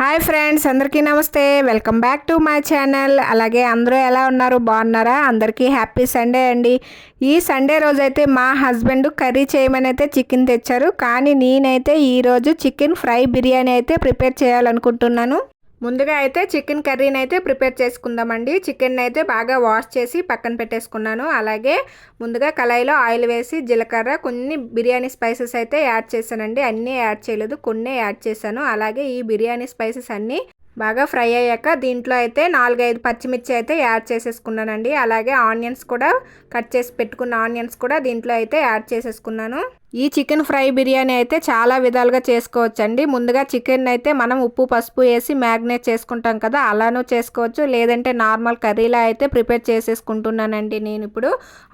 Hi friends, అందరికీ నమస్తే. Welcome back to my channel. అలాగే అందరూ ఎలా ఉన్నారు, బాగున్నారా? అందరికీ హ్యాపీ సండే అండి. ఈ సండే రోజైతే మా హస్బెండ్ కర్రీ చేయమని అయితే చికెన్ తెచ్చారు. కానీ నేనైతే ఈరోజు చికెన్ ఫ్రై బిర్యానీ అయితే ప్రిపేర్ చేయాలనుకుంటున్నాను. ముందుగా అయితే చికెన్ కర్రీని అయితే ప్రిపేర్ చేసుకుందామండి. చికెన్ అయితే బాగా వాష్ చేసి పక్కన పెట్టేసుకున్నాను. అలాగే ముందుగా కళాయిలో ఆయిల్ వేసి జీలకర్ర, కొన్ని బిర్యానీ స్పైసెస్ అయితే యాడ్ చేశానండి. అన్నీ యాడ్ చేయలేదు, కొన్ని యాడ్ చేశాను. అలాగే ఈ బిర్యానీ స్పైసెస్ అన్నీ బాగా ఫ్రై అయ్యాక దీంట్లో అయితే 4-5 పచ్చిమిర్చి అయితే యాడ్ చేసేసుకున్నానండి. అలాగే ఆనియన్స్ కూడా కట్ చేసి పెట్టుకున్న ఆనియన్స్ కూడా దీంట్లో అయితే యాడ్ చేసేసుకున్నాను. ఈ చికెన్ ఫ్రై బిర్యానీ అయితే చాలా విధాలుగా చేసుకోవచ్చండి. ముందుగా చికెన్ అయితే మనం ఉప్పు పసుపు వేసి మ్యాగ్నేట్ చేసుకుంటాం కదా, అలానూ చేసుకోవచ్చు. లేదంటే నార్మల్ కర్రీలా అయితే ప్రిపేర్ చేసేసుకుంటున్నానండి. నేను ఇప్పుడు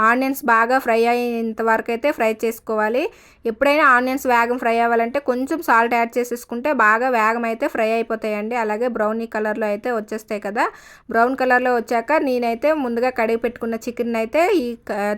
ఆనియన్స్ బాగా ఫ్రై అయ్యేంత వరకు అయితే ఫ్రై చేసుకోవాలి. ఎప్పుడైనా ఆనియన్స్ వేగం ఫ్రై అవ్వాలంటే కొంచెం సాల్ట్ యాడ్ చేసేసుకుంటే బాగా వేగం అయితే ఫ్రై అయిపోతాయండి. అలాగే బ్రౌనీ కలర్లో అయితే వచ్చేస్తాయి కదా. బ్రౌన్ కలర్లో వచ్చాక నేనైతే ముందుగా కడిగి పెట్టుకున్న చికెన్ అయితే ఈ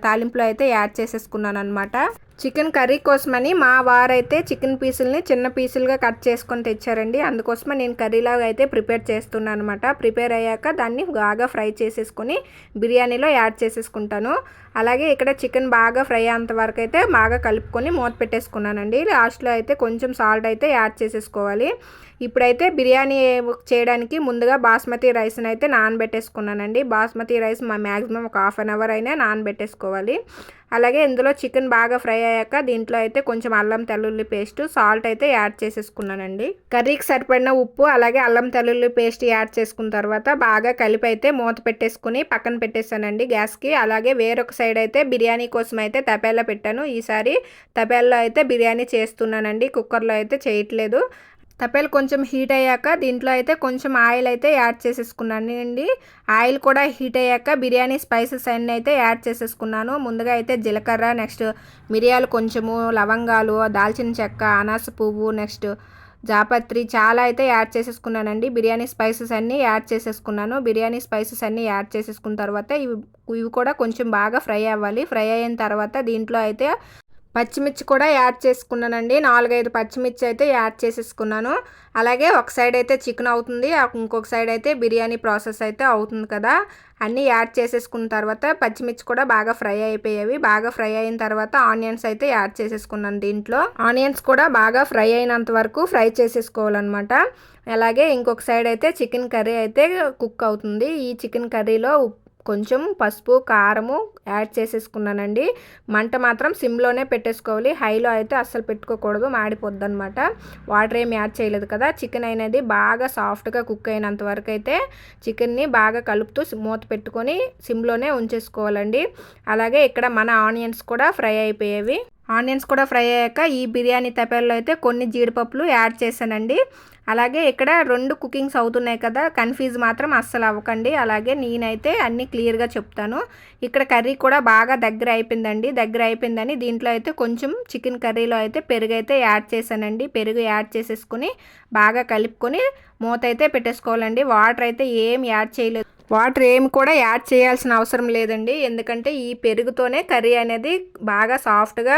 తాలింపులో అయితే యాడ్ చేసేసుకున్నాను అనమాట. చికెన్ కర్రీ కోసమని మా వారైతే చికెన్ పీసుల్ని చిన్న పీసులుగా కట్ చేసుకొని తెచ్చారండి. అందుకోసమే నేను కర్రీలాగా అయితే ప్రిపేర్ చేస్తున్నాను అనమాట. ప్రిపేర్ అయ్యాక దాన్ని బాగా ఫ్రై చేసేసుకొని బిర్యానీలో యాడ్ చేసేసుకుంటాను. అలాగే ఇక్కడ చికెన్ బాగా ఫ్రై అయ్యేంత వరకు అయితే బాగా కలుపుకొని మూత పెట్టేసుకున్నానండి. లాస్ట్లో అయితే కొంచెం సాల్ట్ అయితే యాడ్ చేసేసుకోవాలి. ఇప్పుడైతే బిర్యానీ చేయడానికి ముందుగా బాస్మతి రైస్ని అయితే నానబెట్టేసుకున్నానండి. బాస్మతి రైస్ మ్యాక్సిమం ఒక హాఫ్ అన్ అవర్ అయినా నానబెట్టేసుకోవాలి. అలాగే ఇందులో చికెన్ బాగా ఫ్రై అయ్యాక దీంట్లో అయితే కొంచెం అల్లం తెల్లుల్లి పేస్ట్, సాల్ట్ అయితే యాడ్ చేసేసుకున్నానండి. కర్రీకి సరిపడిన ఉప్పు, అలాగే అల్లం తెల్లుల్లి పేస్ట్ యాడ్ చేసుకున్న తర్వాత బాగా కలిపి అయితే మూత పెట్టేసుకుని పక్కన పెట్టేశానండి గ్యాస్కి. అలాగే వేరొక సైడ్ అయితే బిర్యానీ కోసం అయితే తపేలా పెట్టాను. ఈసారి తపేల్లో అయితే బిర్యానీ చేస్తున్నానండి, కుక్కర్లో అయితే చేయట్లేదు. తపేలు కొంచెం హీట్ అయ్యాక దీంట్లో అయితే కొంచెం ఆయిల్ అయితే యాడ్ చేసేసుకున్నాను అండి. ఆయిల్ కూడా హీట్ అయ్యాక బిర్యానీ స్పైసెస్ అన్నీ అయితే యాడ్ చేసేసుకున్నాను. ముందుగా అయితే జీలకర్ర, నెక్స్ట్ మిరియాలు కొంచెము, లవంగాలు, దాల్చిన చెక్క, అనాస పువ్వు, నెక్స్ట్ జాపత్రి చాలా అయితే యాడ్ చేసేసుకున్నానండి. బిర్యానీ స్పైసెస్ అన్నీ యాడ్ చేసేసుకున్నాను. బిర్యానీ స్పైసెస్ అన్నీ యాడ్ చేసేసుకున్న తర్వాత ఇవి కూడా కొంచెం బాగా ఫ్రై అవ్వాలి. ఫ్రై అయిన తర్వాత దీంట్లో అయితే పచ్చిమిర్చి కూడా యాడ్ చేసుకున్నానండి. 4-5 పచ్చిమిర్చి అయితే యాడ్ చేసేసుకున్నాను. అలాగే ఒక సైడ్ అయితే చికెన్ అవుతుంది, ఇంకొక సైడ్ అయితే బిర్యానీ ప్రాసెస్ అయితే అవుతుంది కదా. అన్నీ యాడ్ చేసేసుకున్న తర్వాత పచ్చిమిర్చి కూడా బాగా ఫ్రై అయిపోయేవి. బాగా ఫ్రై అయిన తర్వాత ఆనియన్స్ అయితే యాడ్ చేసేసుకున్నాను. దీంట్లో ఆనియన్స్ కూడా బాగా ఫ్రై అయినంత వరకు ఫ్రై చేసేసుకోవాలన్నమాట. అలాగే ఇంకొక సైడ్ అయితే చికెన్ కర్రీ అయితే కుక్ అవుతుంది. ఈ చికెన్ కర్రీలో కొంచెం పసుపు, కారము యాడ్ చేసేసుకున్నానండి. మంట మాత్రం సిమ్లోనే పెట్టేసుకోవాలి, హైలో అయితే అస్సలు పెట్టుకోకూడదు, మాడిపోద్ది అనమాట. వాటర్ ఏమి యాడ్ చేయలేదు కదా. చికెన్ అనేది బాగా సాఫ్ట్గా కుక్ అయినంత వరకు అయితే చికెన్ని బాగా కలుపుతూ మూత పెట్టుకొని సిమ్లోనే ఉంచేసుకోవాలండి. అలాగే ఇక్కడ మన ఆనియన్స్ కూడా ఫ్రై అయిపోయేవి. ఆనియన్స్ కూడా ఫ్రై అయ్యాక ఈ బిర్యానీ తపేల్లో అయితే కొన్ని జీడిపప్పులు యాడ్ చేశానండి. అలాగే ఇక్కడ 2 కుకింగ్స్ అవుతున్నాయి కదా, కన్ఫ్యూజ్ మాత్రం అస్సలు అవ్వకండి. అలాగే నేనైతే అన్నీ క్లియర్గా చెప్తాను. ఇక్కడ కర్రీ కూడా బాగా దగ్గర అయిపోయిందండి. దగ్గర అయిపోయిందని దీంట్లో అయితే కొంచెం చికెన్ కర్రీలో అయితే పెరుగు అయితే యాడ్ చేశానండి. పెరుగు యాడ్ చేసేసుకుని బాగా కలుపుకొని మూత అయితే పెట్టేసుకోవాలండి. వాటర్ అయితే ఏం యాడ్ చేయలేదు. వాటర్ ఏమి కూడా యాడ్ చేయాల్సిన అవసరం లేదండి. ఎందుకంటే ఈ పెరుగుతోనే కర్రీ అనేది బాగా సాఫ్ట్గా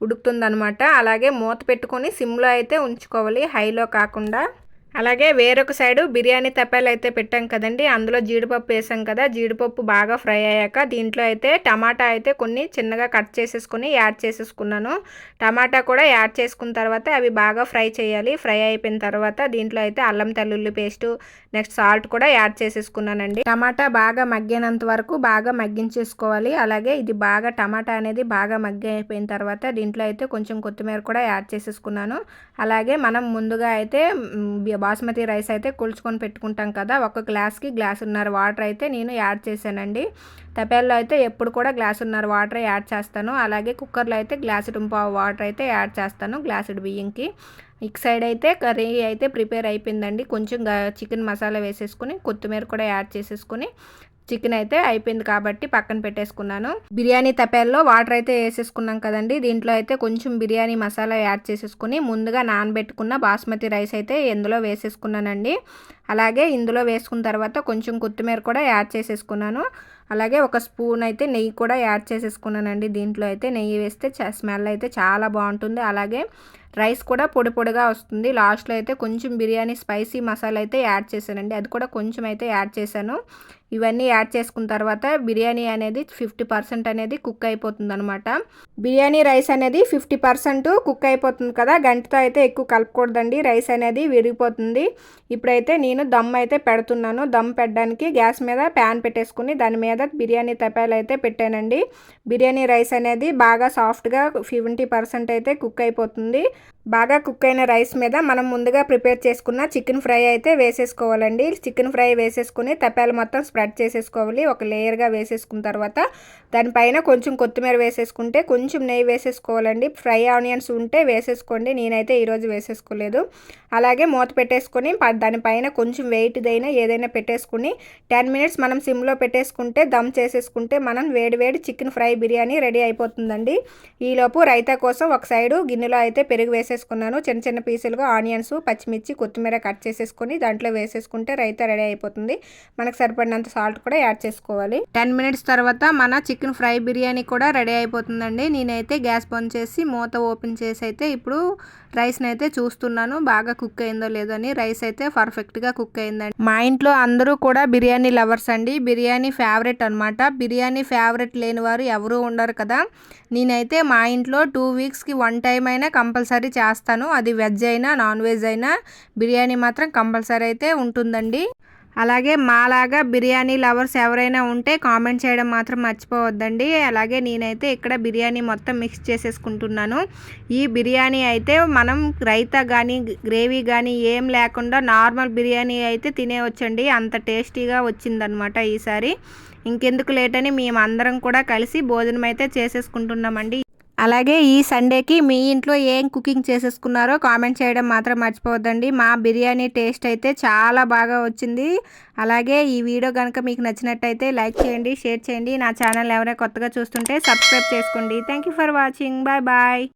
ఉడుకుతుందనమాట. అలాగే మూత పెట్టుకొని సిమ్లో అయితే ఉంచుకోవాలి, హైలో కాకుండా. అలాగే వేరొక సైడు బిర్యానీ తపాలు అయితే పెట్టాం కదండి, అందులో జీడిపప్పు వేసాం కదా. జీడిపప్పు బాగా ఫ్రై అయ్యాక దీంట్లో అయితే టమాటా అయితే కొన్ని చిన్నగా కట్ చేసేసుకుని యాడ్ చేసేసుకున్నాను. టమాటా కూడా యాడ్ చేసుకున్న తర్వాత అవి బాగా ఫ్రై చేయాలి. ఫ్రై అయిపోయిన తర్వాత దీంట్లో అయితే అల్లం తెల్లుల్లి పేస్టు, నెక్స్ట్ సాల్ట్ కూడా యాడ్ చేసేసుకున్నానండి. టమాటా బాగా మగ్గినంత వరకు బాగా మగ్గించేసుకోవాలి. అలాగే ఇది బాగా టమాటా అనేది బాగా మగ్గి అయిపోయిన తర్వాత దీంట్లో అయితే కొంచెం కొత్తిమీర కూడా యాడ్ చేసేసుకున్నాను. అలాగే మనం ముందుగా అయితే బాస్మతి రైస్ అయితే కొలుచుకొని పెట్టుకుంటాం కదా, ఒక గ్లాస్కి గ్లాసున్నర వాటర్ అయితే నేను యాడ్ చేశానండి. తపేల్లో అయితే ఎప్పుడు కూడా గ్లాసున్నర వాటర్ యాడ్ చేస్తాను. అలాగే కుక్కర్లో అయితే గ్లాసుడు వాటర్ అయితే యాడ్ చేస్తాను గ్లాసుడు బియ్యంకి. ఇక సైడ్ అయితే కర్రీ అయితే ప్రిపేర్ అయిపోయిందండి. కొంచెం చికెన్ మసాలా వేసేసుకుని కొత్తిమీర కూడా యాడ్ చేసేసుకుని చికెన్ అయితే అయిపోయింది కాబట్టి పక్కన పెట్టేసుకున్నాను. బిర్యానీ తపేల్లో వాటర్ అయితే వేసేసుకున్నాం కదండి. దీంట్లో అయితే కొంచెం బిర్యానీ మసాలా యాడ్ చేసేసుకుని ముందుగా నానబెట్టుకున్న బాస్మతి రైస్ అయితే ఇందులో వేసేసుకున్నానండి. అలాగే ఇందులో వేసుకున్న తర్వాత కొంచెం కొత్తిమీర కూడా యాడ్ చేసేసుకున్నాను. అలాగే ఒక స్పూన్ అయితే నెయ్యి కూడా యాడ్ చేసేసుకున్నానండి. దీంట్లో అయితే నెయ్యి వేస్తే స్మెల్ అయితే చాలా బాగుంటుంది. అలాగే రైస్ కూడా పొడి పొడిగా వస్తుంది. లాస్ట్లో అయితే కొంచెం బిర్యానీ స్పైసీ మసాలా అయితే యాడ్ చేశానండి. అది కూడా కొంచెం అయితే యాడ్ చేశాను. ఇవన్నీ యాడ్ చేసుకున్న తర్వాత బిర్యానీ అనేది 50% అనేది కుక్ అయిపోతుంది అనమాట. బిర్యానీ రైస్ అనేది 50% కుక్ అయిపోతుంది కదా, గంటతో అయితే ఎక్కువ కలపకూడదండి, రైస్ అనేది విరిగిపోతుంది. ఇప్పుడైతే నేను దమ్ అయితే పెడుతున్నాను. దమ్ పెట్టడానికి గ్యాస్ మీద ప్యాన్ పెట్టేసుకుని దాని మీద బిర్యానీ తపాలు అయితే పెట్టానండి. బిర్యానీ రైస్ అనేది బాగా సాఫ్ట్గా 70% అయితే కుక్ అయిపోతుంది. బాగా కుక్ అయిన రైస్ మీద మనం ముందుగా ప్రిపేర్ చేసుకున్న చికెన్ ఫ్రై అయితే వేసేసుకోవాలండి. చికెన్ ఫ్రై వేసేసుకుని తపాలు మొత్తం స్ప్రెడ్ చేసేసుకోవాలి. ఒక లేయర్గా వేసేసుకున్న తర్వాత దానిపైన కొంచెం కొత్తిమీర వేసేసుకుంటే కొంచెం నెయ్యి వేసేసుకోవాలండి. ఫ్రై ఆనియన్స్ ఉంటే వేసేసుకోండి, నేనైతే ఈరోజు వేసేసుకోలేదు. అలాగే మూత పెట్టేసుకొని దానిపైన కొంచెం వెయిట్దైనా ఏదైనా పెట్టేసుకుని 10 మినిట్స్ మనం సిమ్లో పెట్టేసుకుంటే దమ్ చేసేసుకుంటే మనం వేడి చికెన్ ఫ్రై బిర్యానీ రెడీ అయిపోతుందండి. ఈలోపు రైతా కోసం ఒక సైడు గిన్నెలో అయితే పెరుగు వేసేసుకున్నాను. చిన్న చిన్న పీసులుగా ఆనియన్స్, పచ్చిమిర్చి, కొత్తిమీర కట్ చేసేసుకొని దాంట్లో వేసేసుకుంటే రైతా రెడీ అయిపోతుంది. మనకు సరిపడినంత సాల్ట్ కూడా యాడ్ చేసుకోవాలి. 10 మినిట్స్ తర్వాత మన చికెన్ ఫ్రై బిర్యానీ కూడా రెడీ అయిపోతుందండి. నేనైతే గ్యాస్ బంద్ చేసి మూత ఓపెన్ చేసి అయితే ఇప్పుడు రైస్ని అయితే చూస్తున్నాను బాగా కుక్ అయిందో లేదో అని. రైస్ అయితే పర్ఫెక్ట్గా కుక్ అయిందండి. మా ఇంట్లో అందరూ కూడా బిర్యానీ లవర్స్ అండి. బిర్యానీ ఫేవరెట్ అనమాట. బిర్యానీ ఫేవరెట్ లేని వారు ఎవరూ ఉండరు కదా. నేనైతే మా ఇంట్లో 2 వీక్స్కి 1 టైం అయినా కంపల్సరీ చేస్తాను. అది వెజ్ అయినా నాన్ వెజ్ అయినా బిర్యానీ మాత్రం కంపల్సరీ అయితే ఉంటుందండి. అలాగే మాలాగా బిర్యానీ లవర్స్ ఎవరైనా ఉంటే కామెంట్ చేయడం మాత్రం మర్చిపోవద్దండి. అలాగే నేనైతే ఇక్కడ బిర్యానీ మొత్తం మిక్స్ చేసేసుకుంటున్నాను. ఈ బిర్యానీ అయితే మనం రైతా కానీ గ్రేవీ కానీ ఏం లేకుండా నార్మల్ బిర్యానీ అయితే తినేవచ్చండి. అంత టేస్టీగా వచ్చిందనమాట ఈసారి. ఇంకెందుకు లేట్ అని మేము అందరం కూడా కలిసి భోజనం అయితే చేసేసుకుంటున్నామండి. అలాగే ఈ సండేకి మీ ఇంట్లో ఏం కుకింగ్ చేసేసుకున్నారో కామెంట్ చేయడం మాత్రం మర్చిపోవద్దండి. మా బిర్యానీ టేస్ట్ అయితే చాలా బాగా వచ్చింది. అలాగే ఈ వీడియో కనుక మీకు నచ్చినట్టయితే లైక్ చేయండి, షేర్ చేయండి. నా ఛానల్ ఎవరైనా కొత్తగా చూస్తుంటే సబ్స్క్రైబ్ చేసుకోండి. Thank you for watching. Bye bye.